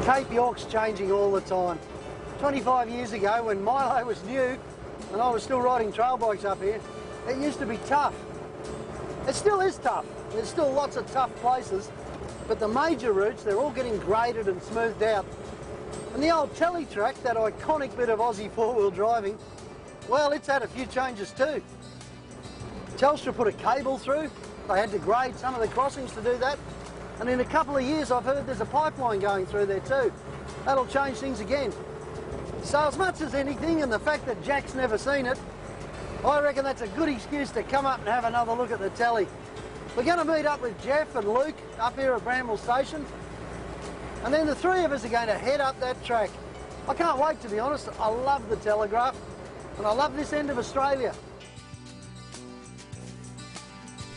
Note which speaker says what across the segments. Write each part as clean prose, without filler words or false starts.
Speaker 1: Cape York's changing all the time. 25 years ago, when Milo was new and I was still riding trail bikes up here, it used to be tough. It still is tough. There's still lots of tough places, but the major routes, they're all getting graded and smoothed out. And the old Telly track, that iconic bit of Aussie four-wheel driving, well, it's had a few changes too. Telstra put a cable through. They had to grade some of the crossings to do that. And in a couple of years, I've heard there's a pipeline going through there too. That'll change things again. So as much as anything, and the fact that Jack's never seen it, I reckon that's a good excuse to come up and have another look at the Telly. We're going to meet up with Geoff and Luke up here at Bramble Station, and then the three of us are going to head up that track. I can't wait, to be honest. I love the Telegraph, and I love this end of Australia.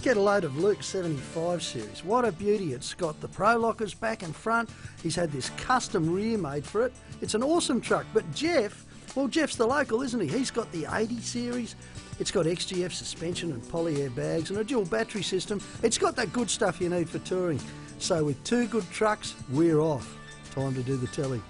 Speaker 1: Get a load of Luke's 75 series. What a beauty. It's got the Pro Lockers back and front. He's had this custom rear made for it. It's an awesome truck. But Geoff, well, Geoff's the local, isn't he? He's got the 80 series. It's got XGF suspension and poly air bags and a dual battery system. It's got that good stuff you need for touring. So with two good trucks, we're off. Time to do the Telly.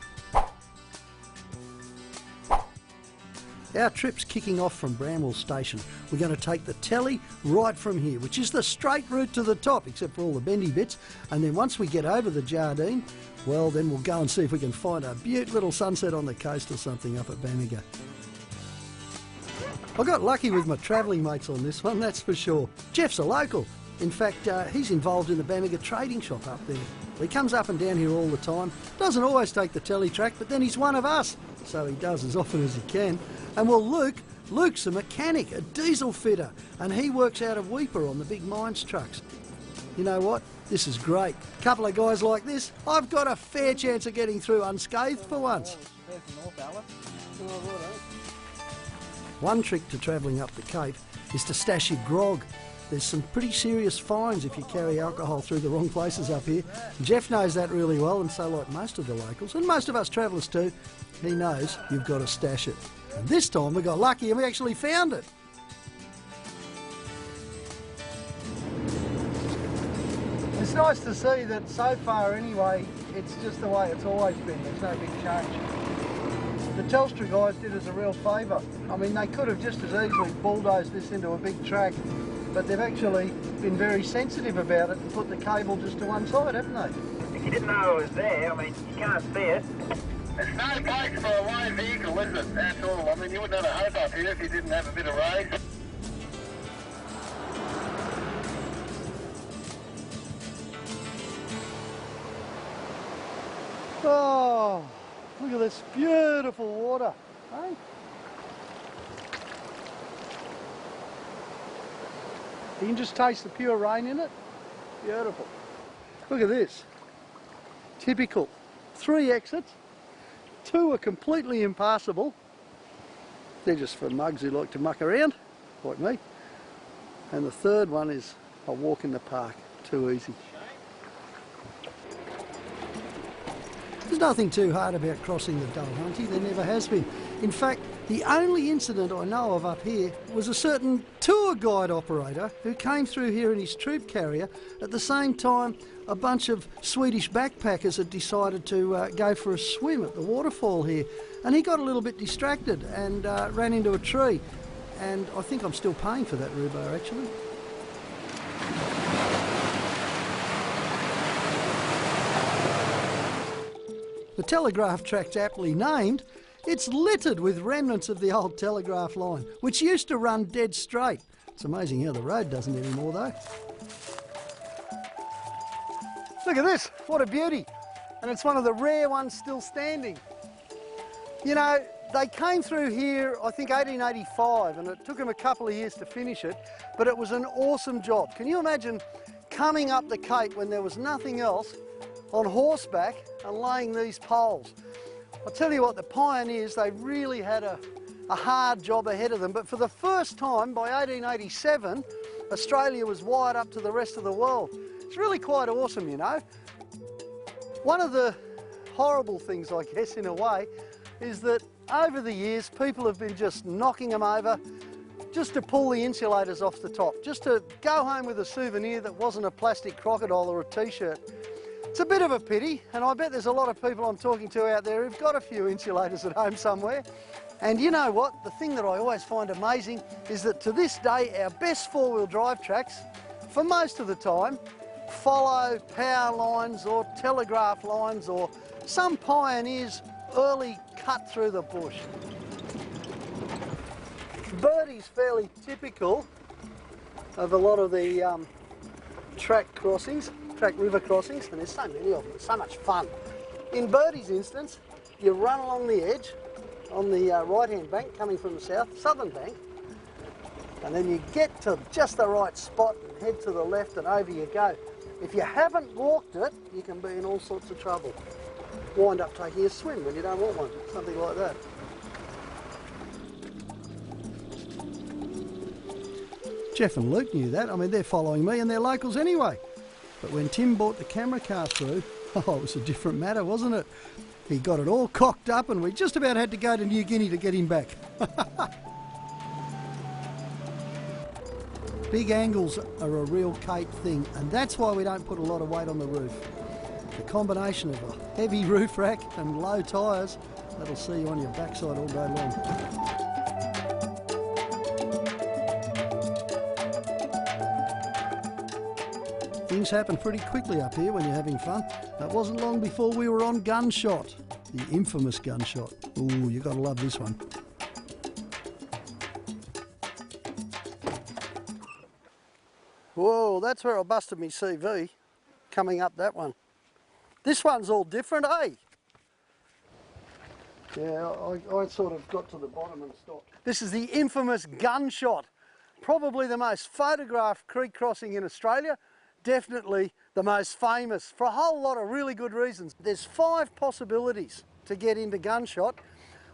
Speaker 1: Our trip's kicking off from Bramble Station. We're going to take the Telly right from here, which is the straight route to the top, except for all the bendy bits. And then once we get over the Jardine, well, then we'll go and see if we can find a beaut little sunset on the coast or something up at Bamaga. I got lucky with my travelling mates on this one, that's for sure. Geoff's a local. In fact, he's involved in the Bamaga trading shop up there. He comes up and down here all the time. Doesn't always take the Telly track, but then he's one of us, so he does as often as he can. And well, Luke's a mechanic, a diesel fitter, and he works out of Weipa on the big mines trucks. You know what? This is great. A couple of guys like this, I've got a fair chance of getting through unscathed for once. One trick to travelling up the Cape is to stash your grog. There's some pretty serious fines if you carry alcohol through the wrong places up here. Geoff knows that really well, and so like most of the locals, and most of us travellers too, he knows you've got to stash it. And this time we got lucky and we actually found it. It's nice to see that so far anyway, it's just the way it's always been. There's no big change. The Telstra guys did us a real favour. I mean, they could have just as easily bulldozed this into a big track, but they've actually been very sensitive about it and put the cable just to one side, haven't they?
Speaker 2: If you didn't know it was there, I mean, you can't see it.
Speaker 3: It's no place for a low vehicle, is it? That's all. I mean, you wouldn't have a hope up here if you didn't have a bit of race.
Speaker 1: Oh, look at this beautiful water, eh? You can just taste the pure rain in it. Beautiful. Look at this. Typical. 3 exits. 2 are completely impassable. They're just for mugs who like to muck around, like me. And the third one is a walk in the park. Too easy. There's nothing too hard about crossing the Dulhunty. There never has been. In fact, the only incident I know of up here was a certain tour guide operator who came through here in his troop carrier at the same time a bunch of Swedish backpackers had decided to go for a swim at the waterfall here. And he got a little bit distracted and ran into a tree. And I think I'm still paying for that rhubarb, actually. The telegraph track's aptly named. It's littered with remnants of the old telegraph line, which used to run dead straight. It's amazing how the road doesn't anymore, though. Look at this, what a beauty. And it's one of the rare ones still standing. You know, they came through here, I think 1885, and it took them a couple of years to finish it, but it was an awesome job. Can you imagine coming up the Cape when there was nothing else, on horseback and laying these poles? I'll tell you what, the pioneers, they really had a hard job ahead of them, but for the first time, by 1887, Australia was wired up to the rest of the world. It's really quite awesome, you know. One of the horrible things, I guess, in a way, is that over the years, people have been just knocking them over just to pull the insulators off the top, just to go home with a souvenir that wasn't a plastic crocodile or a t-shirt. It's a bit of a pity, and I bet there's a lot of people I'm talking to out there who've got a few insulators at home somewhere. And you know what? The thing that I always find amazing is that to this day, our best four-wheel drive tracks, for most of the time, follow power lines or telegraph lines or some pioneer's early cut through the bush. Birdie's fairly typical of a lot of the track river crossings, and there's so many of them, it's so much fun. In Birdie's instance, you run along the edge on the right-hand bank coming from the southern bank, and then you get to just the right spot and head to the left and over you go. If you haven't walked it, you can be in all sorts of trouble. Wind up taking a swim when you don't want one, something like that. Geoff and Luke knew that. I mean, they're following me and they're locals anyway. But when Tim brought the camera car through, oh, it was a different matter, wasn't it? He got it all cocked up and we just about had to go to New Guinea to get him back. Big angles are a real Cape thing, and that's why we don't put a lot of weight on the roof. The combination of a heavy roof rack and low tyres, that'll see you on your backside all day long. Things happen pretty quickly up here when you're having fun. It wasn't long before we were on Gunshot, the infamous Gunshot. Ooh, you gotta love this one. Whoa, that's where I busted my CV, coming up that one. This one's all different, eh? Yeah, I sort of got to the bottom and stopped. This is the infamous Gunshot, probably the most photographed creek crossing in Australia. Definitely the most famous for a whole lot of really good reasons. There's 5 possibilities to get into Gunshot.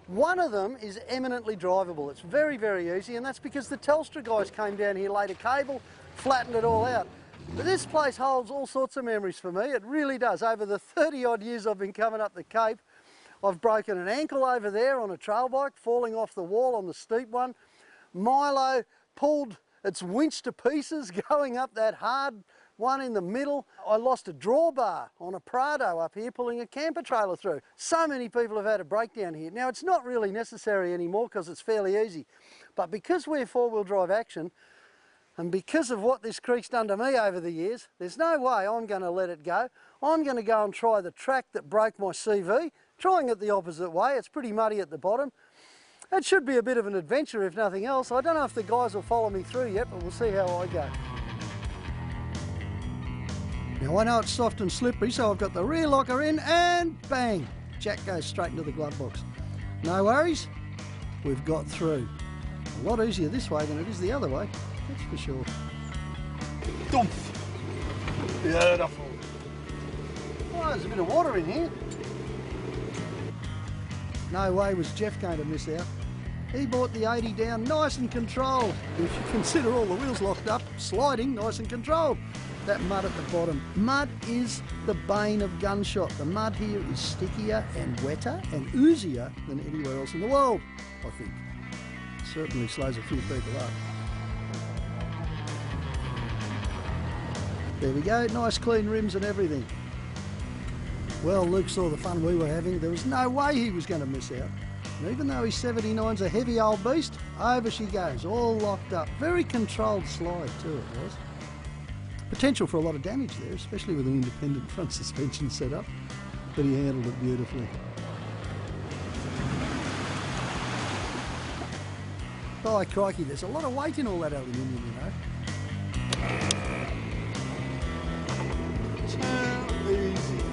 Speaker 1: One of them is eminently drivable. It's very, very easy, and that's because the Telstra guys came down here, laid a cable, flattened it all out. But this place holds all sorts of memories for me. It really does. Over the 30-odd years I've been coming up the Cape, I've broken an ankle over there on a trail bike, falling off the wall on the steep one. Milo pulled its winch to pieces going up that hard one in the middle. I lost a drawbar on a Prado up here pulling a camper trailer through. So many people have had a breakdown here. Now, it's not really necessary anymore because it's fairly easy. But because we're four-wheel drive action, and because of what this creek's done to me over the years, there's no way I'm going to let it go. I'm going to go and try the track that broke my CV, trying it the opposite way. It's pretty muddy at the bottom. It should be a bit of an adventure if nothing else. I don't know if the guys will follow me through yet, but we'll see how I go. Now, I know it's soft and slippery, so I've got the rear locker in and bang, Jack goes straight into the glove box. No worries, we've got through. A lot easier this way than it is the other way, that's for sure. Doomph. Beautiful. Oh, there's a bit of water in here. No way was Geoff going to miss out. He brought the 80 down nice and controlled. If you consider all the wheels locked up, sliding nice and controlled. That mud at the bottom. Mud is the bane of Gunshot. The mud here is stickier and wetter and oozier than anywhere else in the world, I think. Certainly slows a few people up. There we go, nice clean rims and everything. Well, Luke saw the fun we were having. There was no way he was going to miss out. And even though his 79's a heavy old beast, over she goes, all locked up. Very controlled slide too, it was. Potential for a lot of damage there, especially with an independent front suspension setup, but he handled it beautifully. Oh, crikey, there's a lot of weight in all that aluminium, you know. Too easy.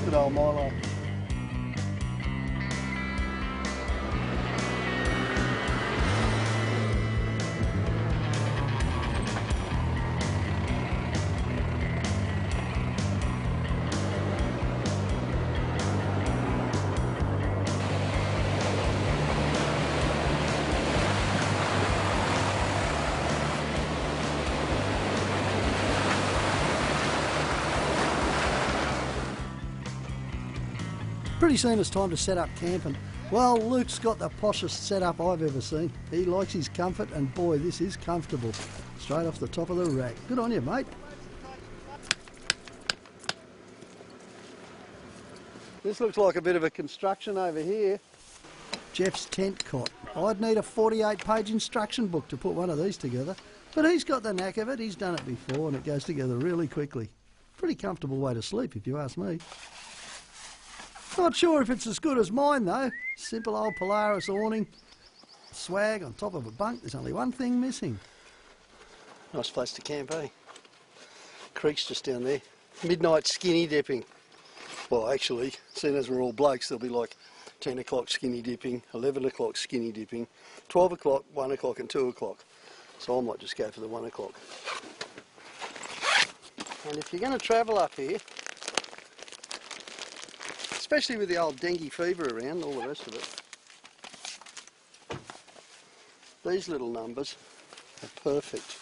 Speaker 1: Good old Milo. Pretty soon it's time to set up camp, and well, Luke's got the poshest setup I've ever seen. He likes his comfort, and boy, this is comfortable. Straight off the top of the rack. Good on you, mate. This looks like a bit of a construction over here. Geoff's tent cot. I'd need a 48-page instruction book to put one of these together. But he's got the knack of it. He's done it before and it goes together really quickly. Pretty comfortable way to sleep if you ask me. Not sure if it's as good as mine though. Simple old Polaris awning. Swag on top of a bunk. There's only one thing missing. Nice place to camp, eh? Creek's just down there. Midnight skinny dipping. Well, actually, seeing as we're all blokes, there'll be like 10 o'clock skinny dipping, 11 o'clock skinny dipping, 12 o'clock, 1 o'clock and 2 o'clock. So I might just go for the 1 o'clock. And if you're going to travel up here, especially with the old dengue fever around and all the rest of it, these little numbers are perfect.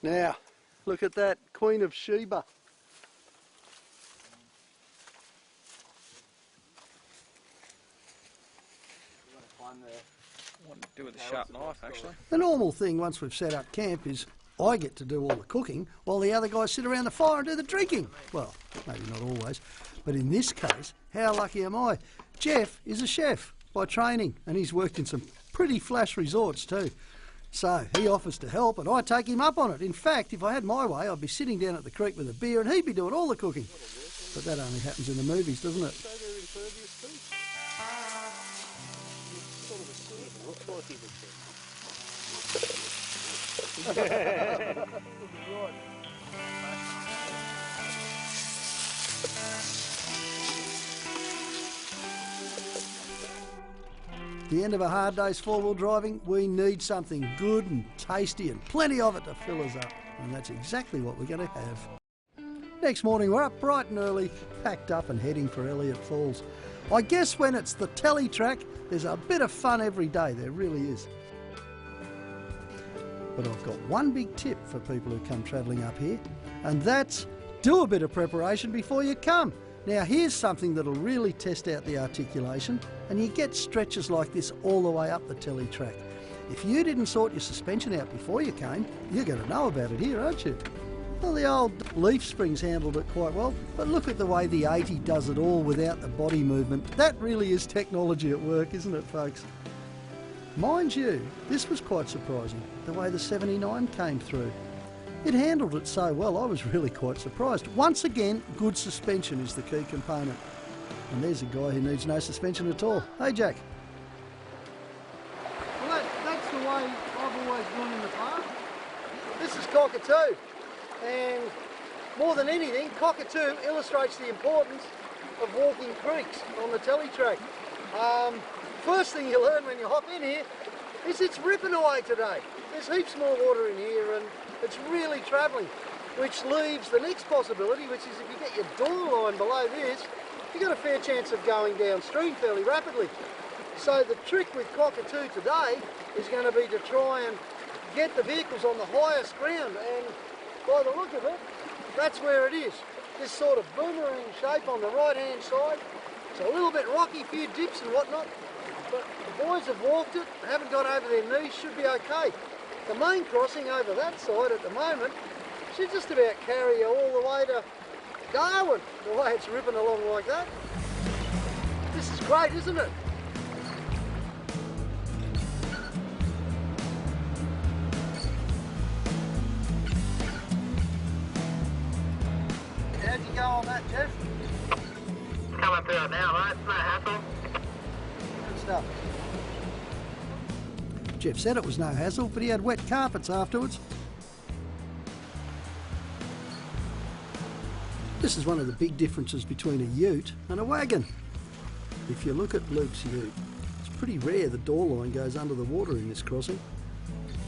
Speaker 1: Now, look at that, Queen of Sheba.
Speaker 4: What to do with a sharp knife, actually?
Speaker 1: The normal thing once we've set up camp is I get to do all the cooking while the other guys sit around the fire and do the drinking. Well, maybe not always, but in this case, how lucky am I? Geoff is a chef by training and he's worked in some pretty flash resorts too. So he offers to help and I take him up on it. In fact, if I had my way, I'd be sitting down at the creek with a beer and he'd be doing all the cooking. But that only happens in the movies, doesn't it? The end of a hard day's four-wheel driving, we need something good and tasty and plenty of it to fill us up. And that's exactly what we're going to have. Next morning we're up bright and early, packed up and heading for Elliot Falls. I guess when it's the Telly track, there's a bit of fun every day, there really is. But I've got one big tip for people who come travelling up here, and that's do a bit of preparation before you come. Now here's something that'll really test out the articulation, and you get stretches like this all the way up the Telly track. If you didn't sort your suspension out before you came, you're going to know about it here, aren't you? Well, the old leaf springs handled it quite well, but look at the way the 80 does it all without the body movement. That really is technology at work, isn't it, folks? Mind you, this was quite surprising, the way the 79 came through. It handled it so well, I was really quite surprised. Once again, good suspension is the key component. And there's a guy who needs no suspension at all. Hey, Jack. Well, that's the way I've always gone in the past. This is Cockatoo. And more than anything, Cockatoo illustrates the importance of walking creeks on the Telly track. First thing you learn when you hop in here is it's ripping away today. There's heaps more water in here and it's really travelling, which leaves the next possibility, which is if you get your door line below this, you've got a fair chance of going downstream fairly rapidly. So the trick with Cockatoo today is going to be to try and get the vehicles on the highest ground, and by the look of it, that's where it is. This sort of boomerang shape on the right-hand side. It's a little bit rocky, few dips and whatnot, but the boys have walked it, haven't got over their knees, should be okay. The main crossing over that side at the moment should just about carry you all the way to Darwin, the way it's ripping along like that. This is great, isn't it? How'd you go on that, Geoff?
Speaker 2: Coming through it now, mate. No hassle.
Speaker 1: Good stuff. Geoff said it was no hassle, but he had wet carpets afterwards. This is one of the big differences between a ute and a wagon. If you look at Luke's ute, it's pretty rare the door line goes under the water in this crossing.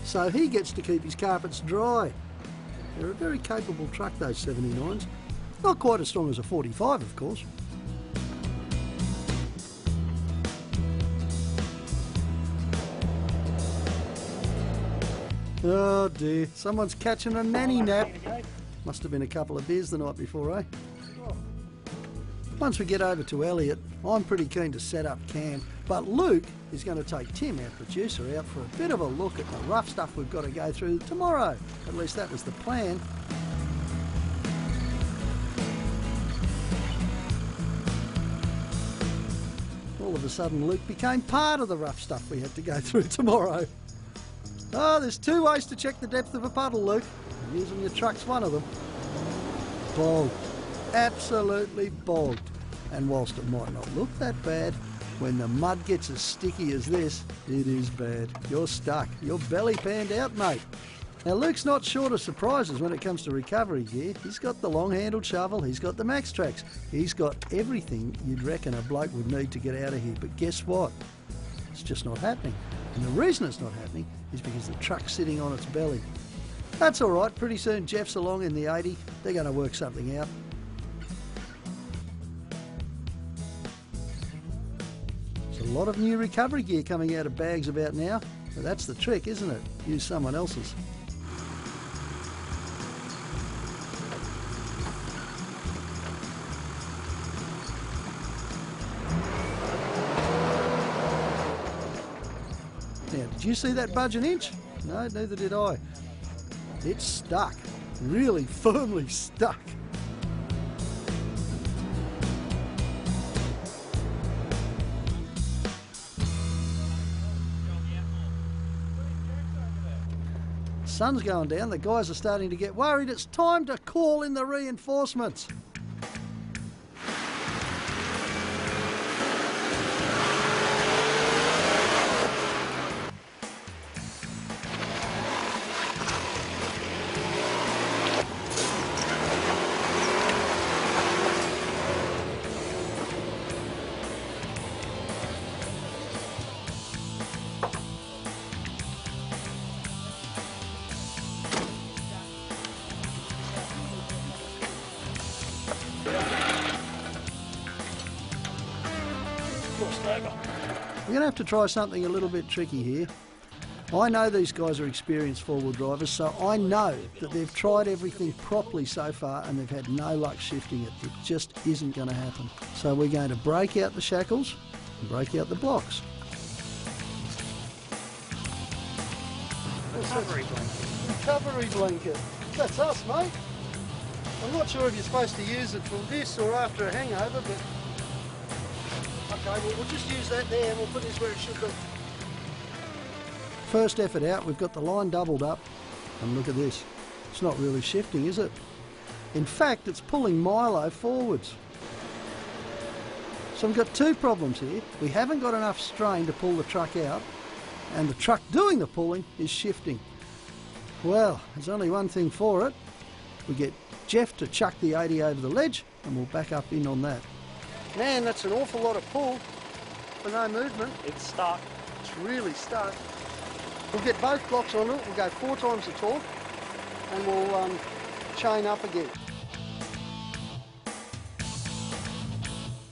Speaker 1: So he gets to keep his carpets dry. They're a very capable truck, those 79s. Not quite as strong as a 45, of course. Oh dear, someone's catching a nanny nap. Must have been a couple of beers the night before, eh? Once we get over to Elliot, I'm pretty keen to set up camp, but Luke is going to take Tim, our producer, out for a bit of a look at the rough stuff we've got to go through tomorrow. At least that was the plan. all of a sudden Luke became part of the rough stuff we had to go through tomorrow. Oh, there's two ways to check the depth of a puddle, Luke. Using your truck's one of them. Bogged. Absolutely bogged. And whilst it might not look that bad, when the mud gets as sticky as this, it is bad. You're stuck. You're belly panned out, mate. Now, Luke's not short of surprises when it comes to recovery gear. He's got the long-handled shovel, he's got the max tracks, he's got everything you'd reckon a bloke would need to get out of here. But guess what? It's just not happening. And the reason it's not happening is because the truck's sitting on its belly. That's all right. Pretty soon Geoff's along in the 80. They're going to work something out. There's a lot of new recovery gear coming out of bags about now. But that's the trick, isn't it? Use someone else's. Now, did you see that budge an inch? No, neither did I. It's stuck. Really firmly stuck. Sun's going down, the guys are starting to get worried. It's time to call in the reinforcements. We're going to have to try something a little bit tricky here. I know these guys are experienced four-wheel drivers, so I know that they've tried everything properly so far and they've had no luck shifting it. It just isn't going to happen. So we're going to break out the shackles and break out the blocks.
Speaker 4: Recovery blanket.
Speaker 1: Recovery blanket. That's us, mate. I'm not sure if you're supposed to use it for this or after a hangover, but... Okay, well, we'll just use that there and we'll put this where it should be. First effort out, we've got the line doubled up, and look at this. It's not really shifting, is it? In fact, it's pulling Milo forwards. So we've got two problems here. We haven't got enough strain to pull the truck out, and the truck doing the pulling is shifting. Well, there's only one thing for it. We get Geoff to chuck the 80 over the ledge, and we'll back up in on that. Man, that's an awful lot of pull for no movement.
Speaker 5: It's stuck.
Speaker 1: It's really stuck. We'll get both blocks on it, we'll go 4 times the torque, and we'll chain up again.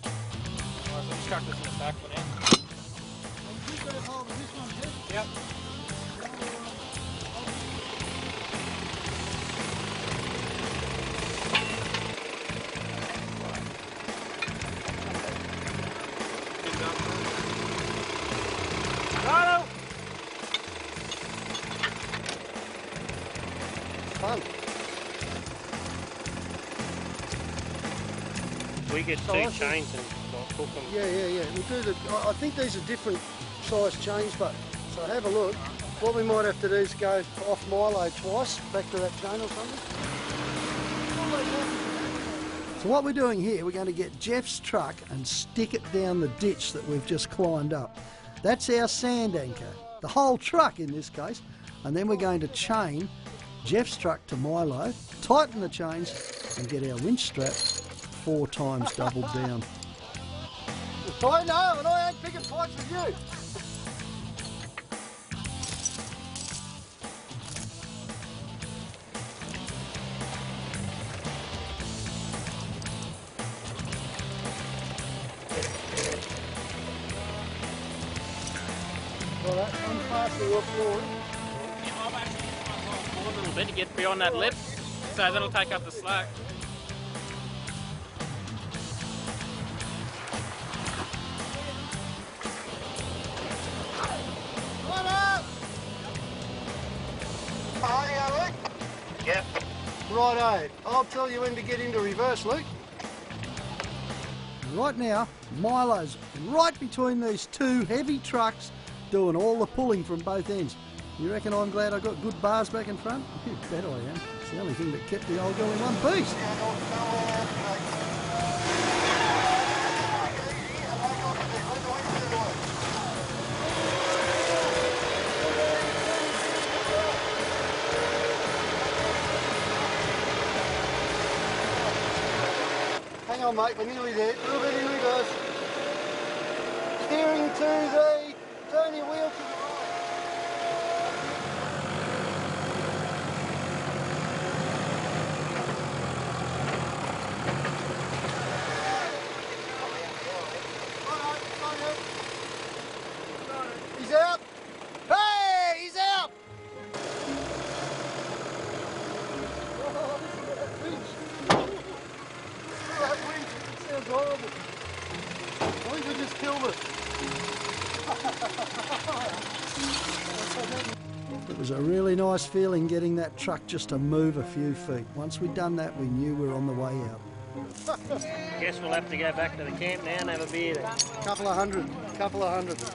Speaker 4: Alright, so just chuck this in the back for now. Yep.
Speaker 5: Milo!
Speaker 1: Fun.
Speaker 5: We get
Speaker 1: So
Speaker 5: two
Speaker 1: I think-
Speaker 5: chains and like, hook them.
Speaker 1: Yeah. We'll do the. I think these are different size chains, but so have a look. What we might have to do is go off Milo twice, back to that chain or something. So what we're doing here, we're going to get Geoff's truck and stick it down the ditch that we've just climbed up. That's our sand anchor, the whole truck in this case, and then we're going to chain Geoff's truck to Milo, tighten the chains, and get our winch strap 4 times doubled down. I know, and I ain't picking fights with you. Alright, unfasten your forward.
Speaker 5: I'm actually forward a little bit to get beyond that lip, so that'll take up the slack.
Speaker 3: Yep.
Speaker 1: Righto, I'll tell you when to get into reverse, Luke. Right now, Milo's right between these two heavy trucks doing all the pulling from both ends. You reckon I'm glad I got good bars back in front? You bet I am. It's the only thing that kept the old girl in one piece. Hang on, mate, we're nearly there. A little bit in reverse. Steering to the... Turn your wheel to the right. He's out. Hey, he's out. Oh, listen to that winch. That winch, it sounds horrible. I think we just killed it. It was a really nice feeling getting that truck just to move a few feet. Once we'd done that, we knew we were on the way out.
Speaker 6: Guess we'll have to go back to the camp now and have a beer then.
Speaker 1: Couple of hundred.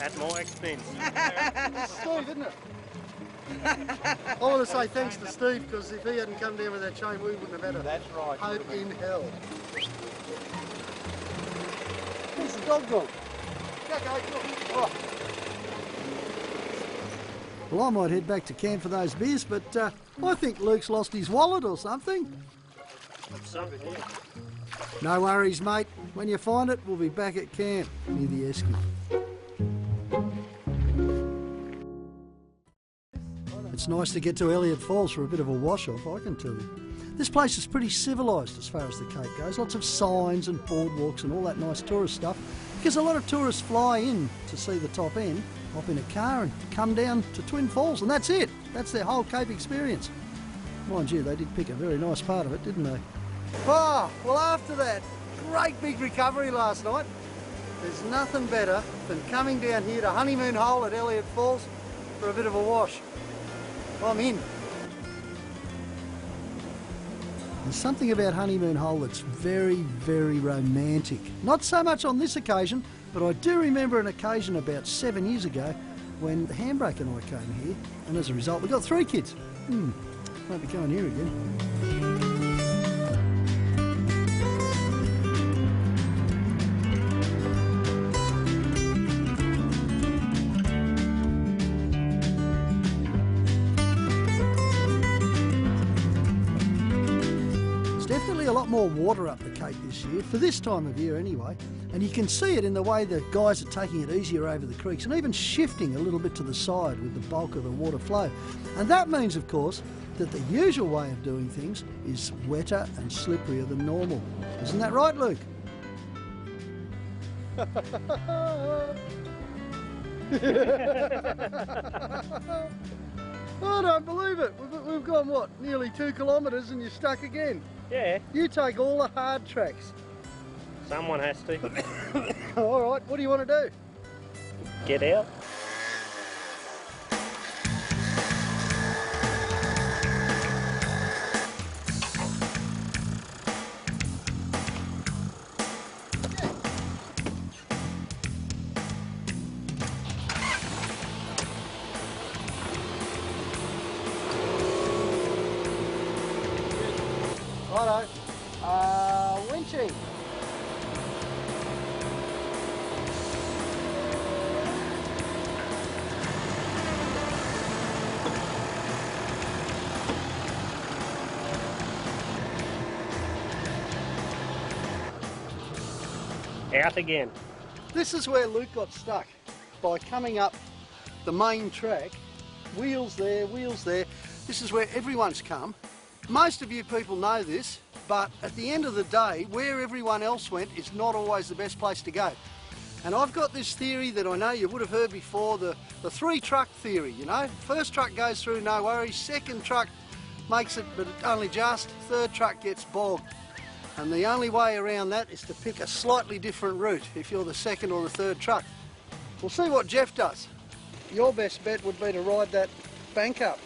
Speaker 6: At more expense.
Speaker 1: Steve, isn't it? I want to say thanks to Steve, because if he hadn't come down with that chain, we wouldn't have had a hope in hell. Where's the dog gone? Oh. Well, I might head back to camp for those beers, but I think Luke's lost his wallet or something.
Speaker 6: Something here.
Speaker 1: No worries, mate. When you find it, we'll be back at camp near the esky. It's nice to get to Elliot Falls for a bit of a wash-off, I can tell you. This place is pretty civilised as far as the Cape goes. Lots of signs and boardwalks and all that nice tourist stuff, because a lot of tourists fly in to see the top end, hop in a car and come down to Twin Falls, and that's it. That's their whole Cape experience. Mind you, they did pick a very nice part of it, didn't they? Oh, well, after that great big recovery last night, there's nothing better than coming down here to Honeymoon Hole at Elliot Falls for a bit of a wash. I'm in. There's something about Honeymoon Hole that's very, very romantic. Not so much on this occasion, but I do remember an occasion about 7 years ago when the handbrake and I came here, and as a result we got 3 kids. Won't be coming here again. A lot more water up the Cape this year, for this time of year anyway, and you can see it in the way the guys are taking it easier over the creeks and even shifting a little bit to the side with the bulk of the water flow. And that means, of course, that the usual way of doing things is wetter and slipperier than normal. Isn't that right, Luke? I don't believe it. We've gone, what, nearly 2 kilometres and you're stuck again?
Speaker 6: Yeah.
Speaker 1: You take all the hard tracks.
Speaker 6: Someone has to.
Speaker 1: All right, what do you want to do?
Speaker 6: Get out.
Speaker 1: Righto. Winchy.
Speaker 6: Out again.
Speaker 1: This is where Luke got stuck, by coming up the main track. Wheels there, wheels there. This is where everyone's come. Most of you people know this, but at the end of the day, where everyone else went is not always the best place to go. And I've got this theory that I know you would have heard before, the 3-truck theory, you know. First truck goes through, no worries. Second truck makes it, but only just. Third truck gets bogged. And the only way around that is to pick a slightly different route if you're the second or the third truck. We'll see what Geoff does. Your best bet would be to ride that bank up.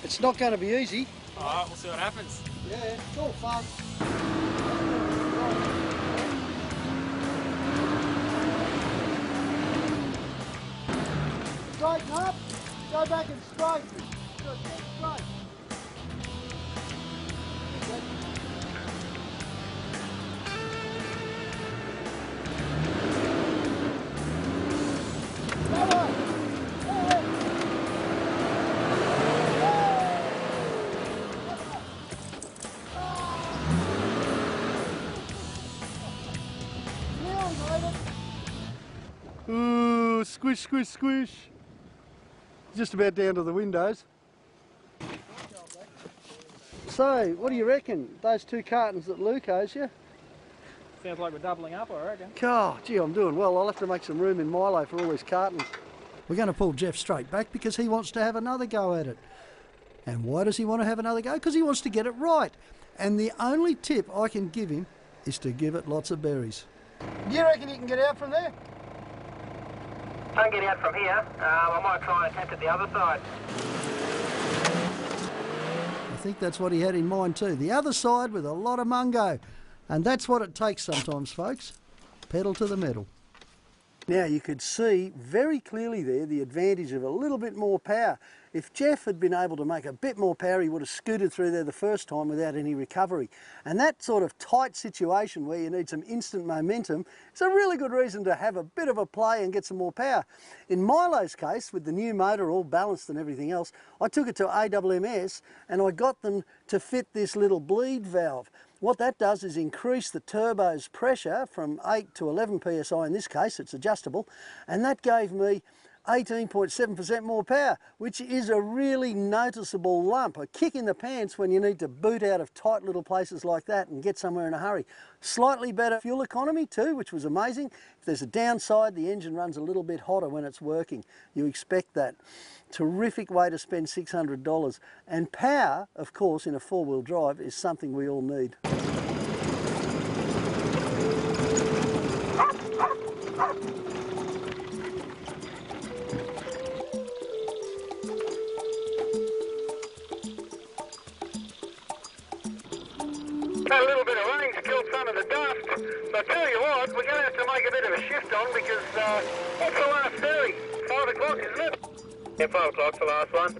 Speaker 1: It's not going to be easy.
Speaker 5: All right, we'll see what happens.
Speaker 1: Yeah, it's all fun. straighten up. Go back and straighten. Good, straight. Ooh, squish, squish, squish. Just about down to the windows. So, what do you reckon? Those 2 cartons that Luke owes you?
Speaker 4: Sounds like we're doubling up, I reckon.
Speaker 1: Oh, gee, I'm doing well. I'll have to make some room in Milo for all these cartons. We're going to pull Geoff straight back because he wants to have another go at it. And why does he want to have another go? Because he wants to get it right. And the only tip I can give him is to give it lots of berries. Do you reckon you can get out from there?
Speaker 2: Can't get out from here. I might try and attempt it the other side.
Speaker 1: I think that's what he had in mind too. The other side with a lot of mungo. And that's what it takes sometimes, folks. Pedal to the metal. Now you could see very clearly there the advantage of a little bit more power. If Geoff had been able to make a bit more power, he would have scooted through there the first time without any recovery. And that sort of tight situation where you need some instant momentum is a really good reason to have a bit of a play and get some more power. In Milo's case, with the new motor all balanced and everything else, I took it to AWMS and I got them to fit this little bleed valve. What that does is increase the turbo's pressure from 8 to 11 psi, in this case it's adjustable, and that gave me 18.7% more power, which is a really noticeable lump, a kick in the pants when you need to boot out of tight little places like that and get somewhere in a hurry. Slightly better fuel economy too, which was amazing. If there's a downside, the engine runs a little bit hotter when it's working. You expect that. Terrific way to spend $600. And power, of course, in a four-wheel drive is something we all need.
Speaker 3: That little bit of rain's killed some of the dust. So I tell you what, we're going to have to make a bit of a shift on because what's the last ferry? 5 o'clock, isn't it?
Speaker 2: Yeah, 5 o'clock's the last one.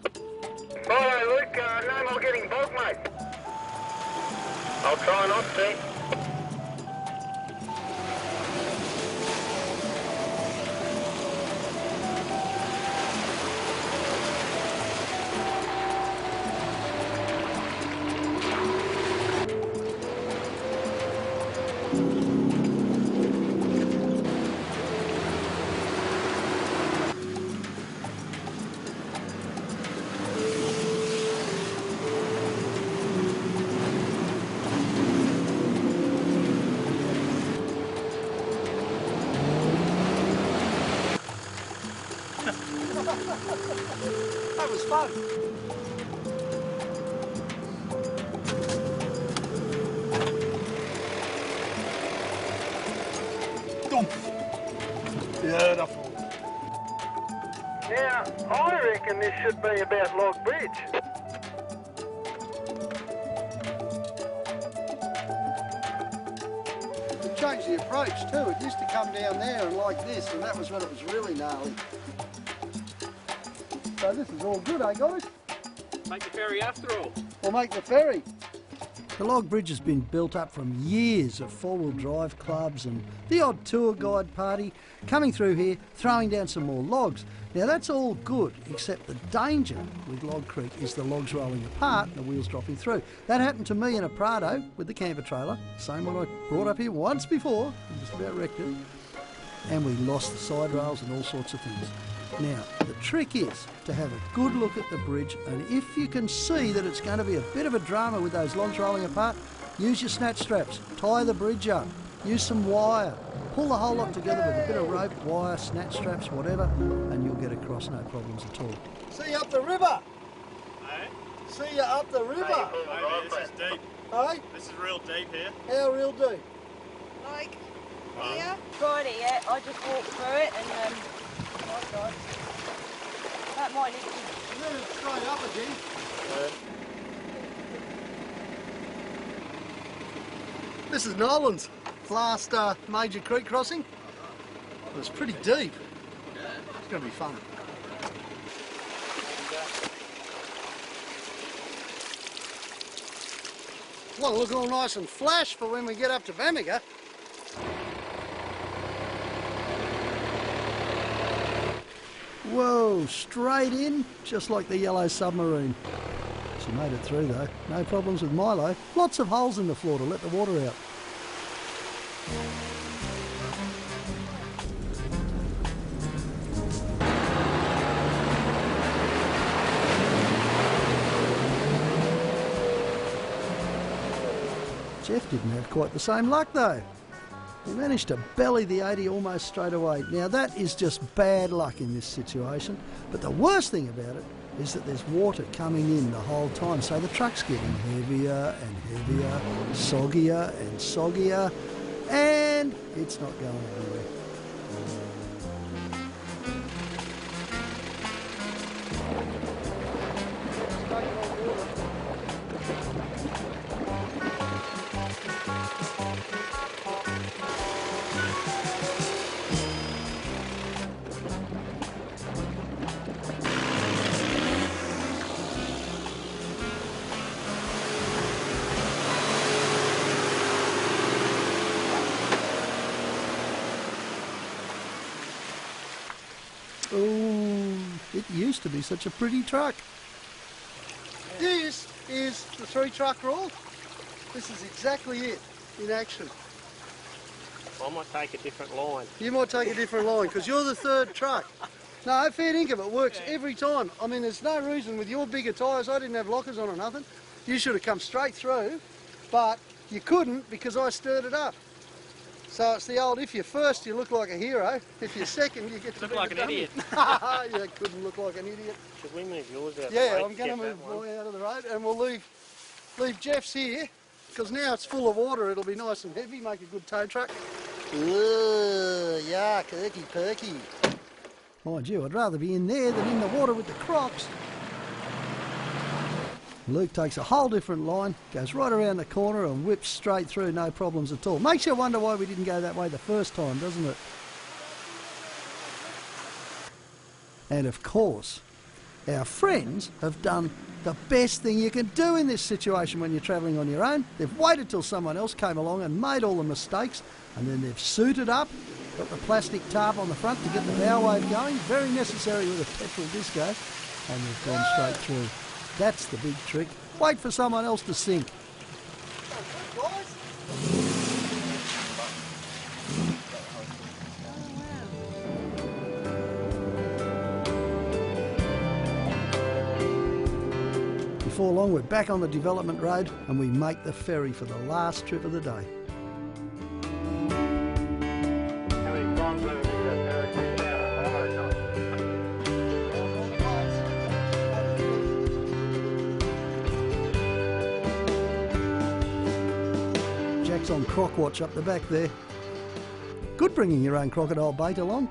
Speaker 3: Righto, Luke, no more getting bogged, mate.
Speaker 2: I'll try not to.
Speaker 1: That was fun. Beautiful.
Speaker 3: Now, I reckon this should be about Log Bridge.
Speaker 1: We've changed the approach too. It used to come down there and like this, and that was when it was really gnarly. So this is all good, eh guys?
Speaker 5: Make the ferry after all.
Speaker 1: We'll make the ferry. The log bridge has been built up from years of four-wheel drive clubs and the odd tour guide party coming through here, throwing down some more logs. Now that's all good, except the danger with Log Creek is the logs rolling apart and the wheels dropping through. That happened to me in a Prado with the camper trailer, same one I brought up here once before, and just about wrecked it, and we lost the side rails and all sorts of things. Now, the trick is to have a good look at the bridge, and if you can see that it's going to be a bit of a drama with those logs rolling apart, use your snatch straps, tie the bridge up, use some wire, pull the whole lot together with a bit of rope, wire, snatch straps, whatever, and you'll get across no problems at all. See you up the river!
Speaker 5: Hey?
Speaker 1: See you up the river!
Speaker 5: Hey, this is deep.
Speaker 1: Hey?
Speaker 5: This is real deep here.
Speaker 1: How real deep?
Speaker 7: Like here? Friday, yeah. I just walked through it and that might need to...
Speaker 1: Then it's straight up again. This is Nolan's last major creek crossing. It was pretty deep. It's going to be fun. Want to look all nice and flash for when we get up to Bamaga. Whoa, straight in, just like the yellow submarine. She made it through though, no problems with Milo. Lots of holes in the floor to let the water out. Geoff didn't have quite the same luck though. He managed to belly the 80 almost straight away. Now that is just bad luck in this situation, but the worst thing about it is that there's water coming in the whole time, so the truck's getting heavier and heavier, soggier and soggier, and it's not going anywhere. Oh, it used to be such a pretty truck. This is the 3-truck rule. This is exactly it in action.
Speaker 6: I might take a different line.
Speaker 1: You might take a different line because you're the 3rd truck. No, fair dinkum, it works every time. I mean, there's no reason with your bigger tyres, I didn't have lockers on or nothing. You should have come straight through, but you couldn't because I stirred it up. So it's the old, if you're first, you look like a hero. If you're second, you get to
Speaker 5: Look like an idiot.
Speaker 1: You couldn't look like an idiot.
Speaker 6: Should we move yours out?
Speaker 1: Yeah, I'm going to move mine out of the road, and we'll leave Geoff's here, because now it's full of water. It'll be nice and heavy, make a good tow truck. Ugh, yuck, irky perky. Mind you, I'd rather be in there than in the water with the crocs. Luke takes a whole different line, goes right around the corner and whips straight through, no problems at all. Makes you wonder why we didn't go that way the first time, doesn't it? And of course, our friends have done the best thing you can do in this situation when you're travelling on your own. They've waited till someone else came along and made all the mistakes, and then they've suited up, got the plastic tarp on the front to get the bow wave going, very necessary with a petrol disco, and they've gone straight through. That's the big trick. Wait for someone else to sink. Before long, we're back on the development road and we make the ferry for the last trip of the day. Jack's on croc watch up the back there. Good bringing your own crocodile bait along.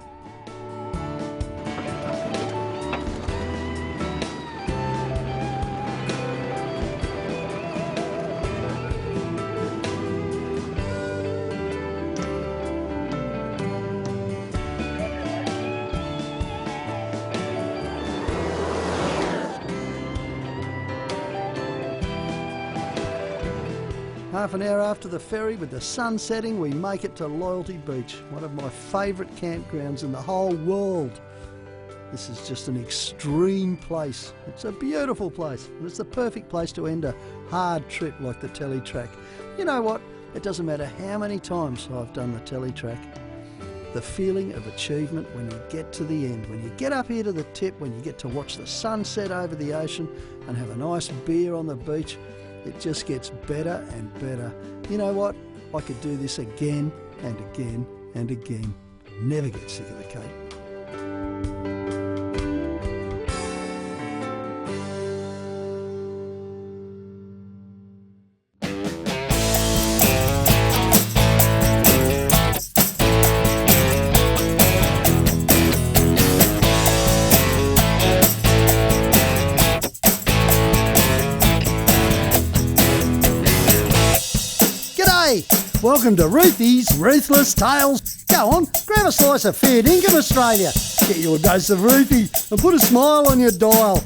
Speaker 1: Half an hour after the ferry, with the sun setting, we make it to Loyalty Beach, one of my favourite campgrounds in the whole world. This is just an extreme place. It's a beautiful place, and it's the perfect place to end a hard trip like the Telly track. You know what? It doesn't matter how many times I've done the Telly track. The feeling of achievement when you get to the end, when you get up here to the tip, when you get to watch the sunset over the ocean and have a nice beer on the beach, it just gets better and better. You know what? I could do this again and again and again. Never get sick of the Cape. Welcome to Roothy's Ruthless Tales. Go on, grab a slice of fair dinkum, Australia. Get your dose of Roothy and put a smile on your dial.